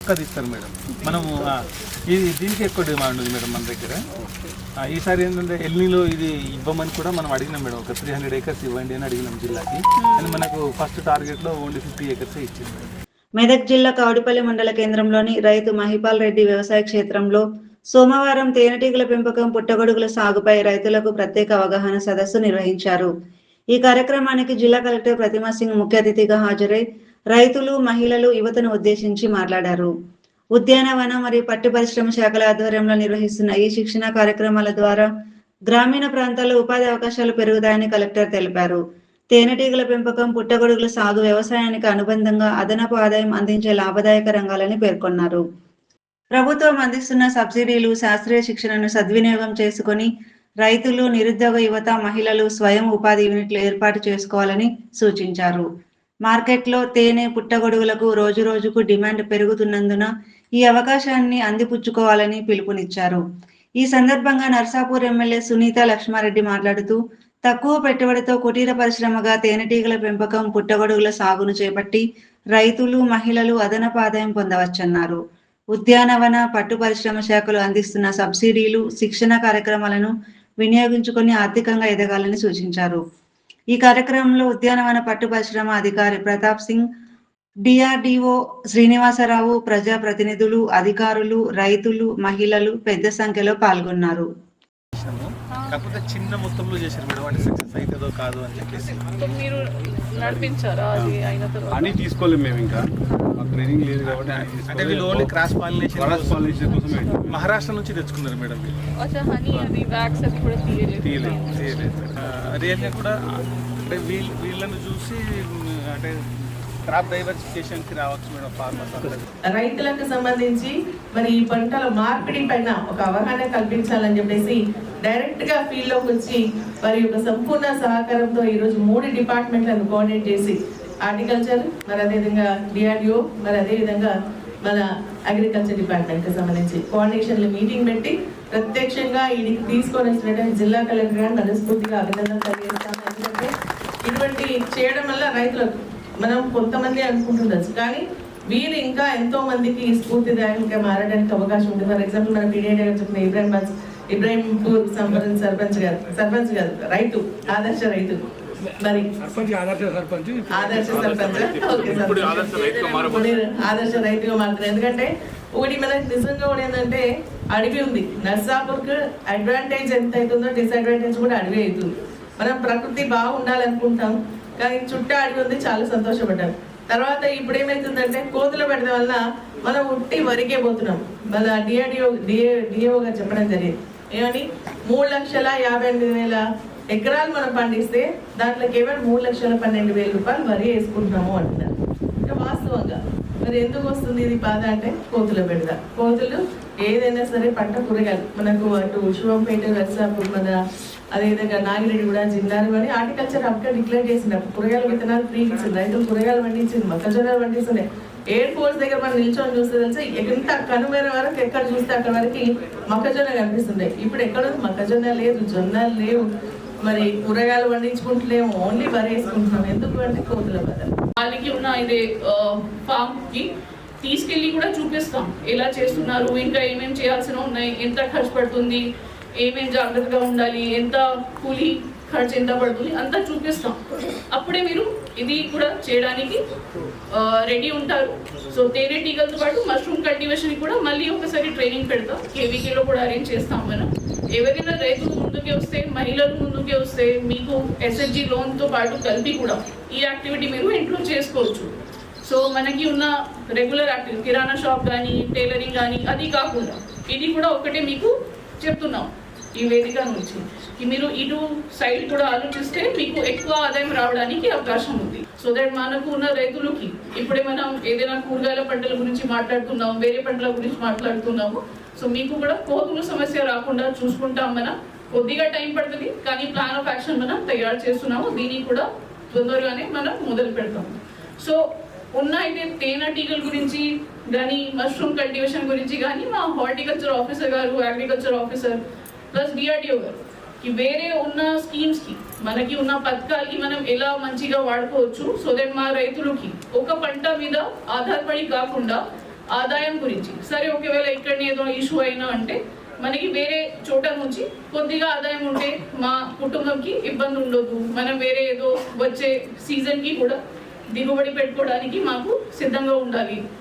పక్కది ఇస్తారు మేడం. మనము ఇది దీనికి ఎక్కువ డిమాండ్ ఉంది మేడం మన దగ్గర. ఈసారి ఏంటంటే ఎల్నీలో ఇది ఇవ్వమని కూడా మనం అడిగినాం మేడం. ఒక 300 acres ఇవ్వండి అని అడిగినాం జిల్లాకి. కానీ మనకు ఫస్ట్ టార్గెట్లో ఓన్లీ 50 acres ఇచ్చింది మేడం. మెదక్ జిల్లా కౌడిపల్లి మండల కేంద్రంలోని రైతు మహిపాల్ రెడ్డి వ్యవసాయ క్షేత్రంలో సోమవారం తేనెటీగల పెంపకం, పుట్టగొడుగుల సాగుపై రైతులకు ప్రత్యేక అవగాహన సదస్సు నిర్వహించారు. ఈ కార్యక్రమానికి జిల్లా కలెక్టర్ ప్రతిమా సింగ్ ముఖ్య అతిథిగా హాజరై రైతులు, మహిళలు, యువతను ఉద్దేశించి మాట్లాడారు. ఉద్యానవన మరియు పట్టు పరిశ్రమ శాఖల ఆధ్వర్యంలో నిర్వహిస్తున్న ఈ శిక్షణ కార్యక్రమాల ద్వారా గ్రామీణ ప్రాంతాల్లో ఉపాధి అవకాశాలు పెరుగుతాయని కలెక్టర్ తెలిపారు. తేనెటీగల పెంపకం, పుట్టగొడుగుల సాగు వ్యవసాయానికి అనుబంధంగా అదనపు ఆదాయం అందించే లాభదాయక రంగాలని పేర్కొన్నారు. ప్రభుత్వం అందిస్తున్న సబ్సిడీలు, శాస్త్రీయ శిక్షణను సద్వినియోగం చేసుకుని రైతులు, నిరుద్యోగ యువత, మహిళలు స్వయం ఉపాధి యూనిట్లు ఏర్పాటు చేసుకోవాలని సూచించారు. మార్కెట్లో తేనె, పుట్టగొడుగులకు రోజు రోజుకు డిమాండ్ పెరుగుతున్నందున ఈ అవకాశాన్ని అందిపుచ్చుకోవాలని పిలుపునిచ్చారు. ఈ సందర్భంగా నర్సాపూర్ ఎమ్మెల్యే సునీత లక్ష్మారెడ్డి మాట్లాడుతూ తక్కువ పెట్టుబడితో కుటీర పరిశ్రమగా తేనెటీగల పెంపకం, పుట్టగొడుగుల సాగును చేపట్టి రైతులు, మహిళలు అదనపు ఆదాయం పొందవచ్చన్నారు. ఉద్యానవన, పట్టు పరిశ్రమ శాఖలు అందిస్తున్న సబ్సిడీలు, శిక్షణ కార్యక్రమాలను వినియోగించుకొని ఆర్థికంగా ఎదగాలని సూచించారు. ఈ కార్యక్రమంలో ఉద్యానవన పట్టు పరిశ్రమ అధికారి ప్రతాప్ సింగ్, డిఆర్డిఓ శ్రీనివాసరావు, ప్రజా ప్రతినిధులు, అధికారులు, రైతులు, మహిళలు పెద్ద సంఖ్యలో పాల్గొన్నారు. కాకపోతే చిన్న మొత్తంలో చేశారు మేడం. అంటే సక్సెస్ అవుతుందో కాదు అని చెప్పేసి మీరు నడిపించారా? అది అయిన తర్వాత అని తీసుకోలేము మేము, ఇంకా మాకు ట్రైనింగ్ లేదు కాబట్టి. అంటే వీళ్ళు ఓన్లీ క్రాస్ పాలినేషన్ కోసమే మహారాష్ట్ర నుంచి తెచ్చుకున్నారు మేడం వీళ్ళు. అచ్చా, హనీ అది వ్యాక్స్ అది కూడా తీయలేదు. రియల్గా కూడా అంటే వీళ్ళని చూసి అంటే క్రాప్ డైవర్సిఫికేషన్కి రావచ్చు మేడం ఫార్మర్స్. రైతులకు సంబంధించి మరి ఈ పంటల మార్పిడి పైన ఒక అవగాహన కల్పించాలని చెప్పేసి డైరెక్ట్ గా ఫీల్డ్ లోకి వచ్చి మరి ఒక సంపూర్ణ సహకారంతో ఈరోజు 3 డిపార్ట్మెంట్లను కోఆర్డినేట్ చేసి హార్టికల్చర్, మరి అదేవిధంగా డిఆర్డిఓ, మరి అదేవిధంగా మన అగ్రికల్చర్ డిపార్ట్మెంట్ కి సంబంధించి కోఆర్డినేషన్ లో మీటింగ్ పెట్టి ప్రత్యక్షంగా వీడికి తీసుకొని వచ్చినటువంటి జిల్లా కలెక్టర్ గారు మనస్ఫూర్తిగా అభినందనలు తెలియజేస్తాను. ఎందుకంటే ఇటువంటి చేయడం వల్ల రైతులకు మనం కొంతమంది అనుకుంటుండొచ్చు, కానీ వీరు ఇంకా ఎంతో మందికి స్ఫూర్తిదాయకంగా మారడానికి అవకాశం ఉంది. ఫర్ ఎగ్జాంపుల్ మన పీడియా చెప్పిన ఇబ్రాహింపూర్ సర్పంచ్ గారు రైతు, ఆదర్శ రైతు, మరి ఆదర్శ రైతుగా మారుతున్నారు. ఎందుకంటే ఒకటి మనకి నిజంగా కూడా ఏంటంటే అడవి ఉంది. నర్సాపూర్కి అడ్వాంటేజ్ ఎంత అవుతుందో డిసడ్వాంటేజ్ కూడా అడవి అవుతుంది. మనం ప్రకృతి బాగుండాలనుకుంటాం, కానీ చుట్టూ అడవి ఉంది, చాలా సంతోషపడ్డాం. తర్వాత ఇప్పుడు ఏమైతుందంటే కోతుల పెడతాం వల్ల మనం ఉట్టి వరికే పోతున్నాం. మళ్ళీ డిఏఓ గారు చెప్పడం జరిగింది ఏమని 3,58,000 ఎకరాలు మనం పండిస్తే దాంట్లో కేవలం 3,12,000 రూపాయలు వరి వేసుకుంటున్నాము అంటున్నారు. ఇంకా వాస్తవంగా మరి ఎందుకు వస్తుంది ఇది బాధ అంటే కోతుల బెడద. కోతులు ఏదైనా సరే పంట కూరగాయలు మనకు అటు శివంపేట, నర్సాపూర్, మన అదేవిధంగా నాగిరెడ్డి కూడా, జిల్లాలు అని హార్టికల్చర్ హబ్గా డిక్లేర్ చేసినప్పుడు కూరగాయల విత్తనాలు ఫ్రీ ఇచ్చింది. రైతులు కూరగాయలు పండించింది, మొక్కజొన్నలు పండిస్తున్నాయి. ఎయిర్ ఫోర్స్ దగ్గర మనం నిల్చొని చూస్తే తెలిసి ఎంత కనుమేర వరకు ఎక్కడ చూస్తే అక్కడ వరకు మొక్కజొన్న కనిపిస్తున్నాయి. ఇప్పుడు ఎక్కడ మొక్కజొన్న లేదు, జొన్నలు లేవు, మరి కూరగాయలు పండించుకుంటలేము, ఓన్లీ వరి వేసుకుంటున్నాం. ఎందుకు అంటే కోతుల బాధ. వాళ్ళకి ఉన్న ఇదే ఫామ్ కి తీసుకెళ్ళి కూడా చూపిస్తాం ఎలా చేస్తున్నారు, ఇంకా ఏమేమి చేయాల్సిన ఉన్నాయి, ఎంత ఖర్చు పడుతుంది, ఏమేమి జాగ్రత్తగా ఉండాలి, ఎంత కూలీ ఖర్చు ఎంత పడుతుంది అంతా చూపిస్తాం. అప్పుడే మీరు ఇది కూడా చేయడానికి రెడీ ఉంటారు. సో తేనెటీగలతో పాటు మష్రూమ్ కల్టివేషన్ కూడా మళ్ళీ ఒకసారి ట్రైనింగ్ పెడతాం. కేవీకేలో కూడా అరేంజ్ చేస్తాం. మనం ఎవరైనా రైతులు ముందుకే వస్తే, మహిళలు ముందుకే వస్తే మీకు ఎస్హెచ్జి లోన్తో పాటు కలిపి కూడా ఈ యాక్టివిటీ మీరు ఇంట్లో చేసుకోవచ్చు. సో మనకి ఉన్న రెగ్యులర్ యాక్టివిటీ కిరాణా షాప్ కానీ, టైలరింగ్ కానీ, అది కాకుండా ఇది కూడా ఒకటే మీకు చెప్తున్నాం ఈ వేదిక నుంచి. మీరు ఇటు సైడ్ కూడా ఆలోచిస్తే మీకు ఎక్కువ ఆదాయం రావడానికి అవకాశం ఉంది. సో దట్ మనకు ఉన్న రైతులకి ఇప్పుడే మనం ఏదైనా కూరగాయల పంటల గురించి మాట్లాడుతున్నాము, వేరే పంటల గురించి మాట్లాడుతున్నాము. సో మీకు కూడా కోతుల సమస్య రాకుండా చూసుకుంటాం. మనం కొద్దిగా టైం పడుతుంది, కానీ ప్లాన్ ఆఫ్ యాక్షన్ మనం తయారు చేస్తున్నాము. దీనికి కూడా తొందరగానే మనం మొదలు పెడతాము. సో ఉన్న అయితే తేనెటీగల గురించి కానీ, మష్రూమ్ కల్టివేషన్ గురించి కానీ మా హార్టికల్చర్ ఆఫీసర్ గారు, అగ్రికల్చర్ ఆఫీసర్ ప్లస్ డిఆర్డిఓ గారు వేరే ఉన్న స్కీమ్స్ కి, మనకి ఉన్న పథకాలకి మనం ఎలా మంచిగా వాడుకోవచ్చు. సో దట్ మా రైతులకి ఒక పంట మీద ఆధారపడి కాకుండా ఆదాయం గురించి. సరే ఒకవేళ ఇక్కడ ఏదో ఇష్యూ అయినా అంటే మనకి వేరే చోట నుంచి కొద్దిగా ఆదాయం ఉంటే మా కుటుంబంకి ఇబ్బంది ఉండదు. మనం వేరే ఏదో వచ్చే సీజన్కి కూడా దిగుబడి పెట్టుకోవడానికి మాకు సిద్ధంగా ఉండాలి.